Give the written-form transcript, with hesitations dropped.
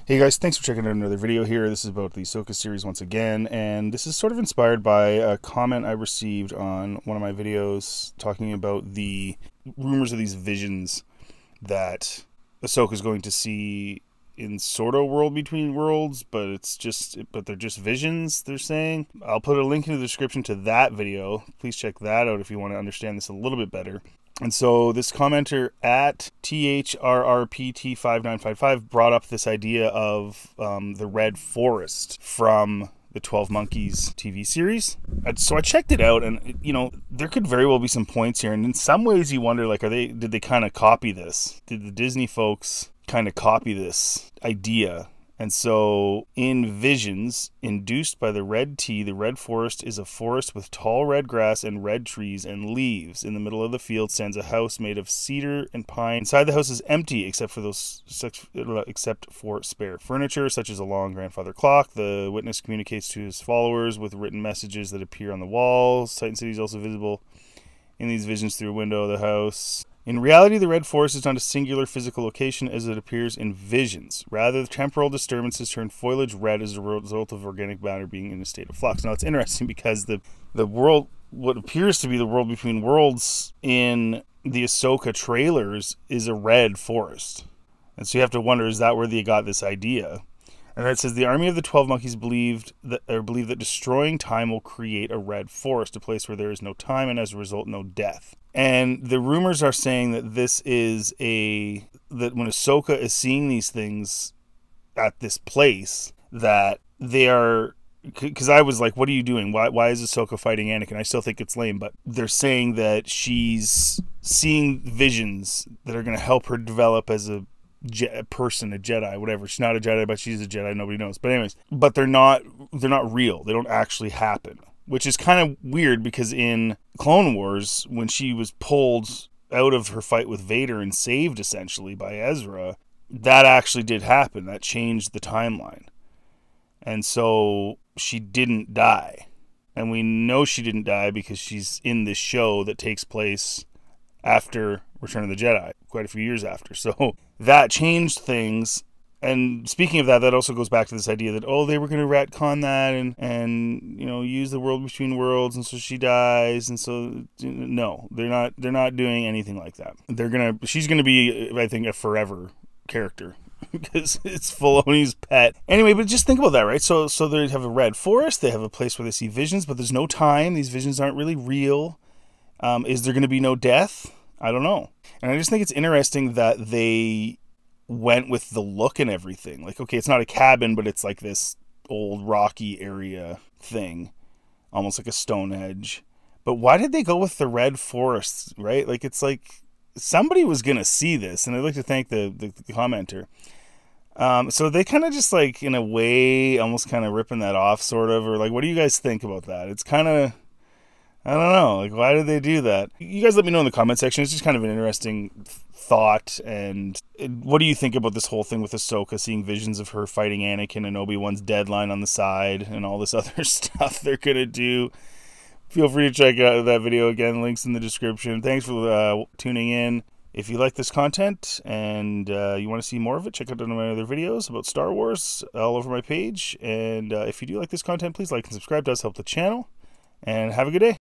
Hey guys, thanks for checking out another video here. This is about the Ahsoka series once again, and this is sort of inspired by a comment I received on one of my videos talking about the rumors of these visions that Ahsoka is going to see in sort of World Between Worlds, but they're just visions, they're saying. I'll put a link in the description to that video. Please check that out if you want to understand this a little bit better. And so this commenter at THRRPT5955 brought up this idea of the Red Forest from the 12 Monkeys TV series. And so I checked it out, and there could very well be some points here. And in some ways you wonder, like, did they kind of copy this? Did the Disney folks kind of copy this idea? And so, in visions induced by the red tea, the red forest is a forest with tall red grass and red trees and leaves. In the middle of the field stands a house made of cedar and pine. Inside the house is empty except for spare furniture, such as a long grandfather clock. The witness communicates to his followers with written messages that appear on the walls. Titan City is also visible in these visions through a window of the house. In reality, the red forest is not a singular physical location as it appears in visions. Rather, the temporal disturbances turn foliage red as a result of organic matter being in a state of flux. Now, it's interesting because the world, what appears to be the world between worlds in the Ahsoka trailers, is a red forest. And so you have to wonder, is that where they got this idea? And it says the army of the 12 monkeys believe that destroying time will create a red forest, a place where there is no time and as a result no death. And the rumors are saying that that when Ahsoka is seeing these things at this place, that they are, because I was like, what are you doing? Why is Ahsoka fighting Anakin? I still think it's lame, but they're saying that she's seeing visions that are going to help her develop as a person, a Jedi, whatever. She's not a Jedi, but she's a Jedi. Nobody knows. But anyways, but they're not real. They don't actually happen, which is kind of weird because in Clone Wars, when she was pulled out of her fight with Vader and saved essentially by Ezra, that actually did happen. That changed the timeline. And so she didn't die. And we know she didn't die because she's in this show that takes place after Return of the Jedi, quite a few years after. So that changed things. And speaking of that, that also goes back to this idea that, they were going to retcon that and use the world between worlds, and so she dies, and so no, they're not doing anything like that. She's gonna be, I think, a forever character because it's Filoni's pet. Anyway, but just think about that, right? So they have a red forest, they have a place where they see visions, but there's no time. These visions aren't really real. Is there going to be no death? I don't know. And I just think it's interesting that they went with the look and everything. Like, okay, it's not a cabin, but it's like this old rocky area thing, almost like a Stonehenge. But why did they go with the red forest, right? Like, it's like somebody was going to see this, and I'd like to thank the commenter. So they kind of just, like, in a way, almost kind of ripping that off, sort of, or like, what do you guys think about that? It's kind of, I don't know, like, why did they do that? You guys let me know in the comment section. It's just kind of an interesting thought. And what do you think about this whole thing with Ahsoka seeing visions of her fighting Anakin and Obi-Wan's deadline on the side and all this other stuff they're gonna do? Feel free to check out that video again. Links in the description. Thanks for tuning in. If you like this content and you want to see more of it, check out my other videos about Star Wars all over my page. And if you do like this content, please like and subscribe. It does help the channel. And have a good day.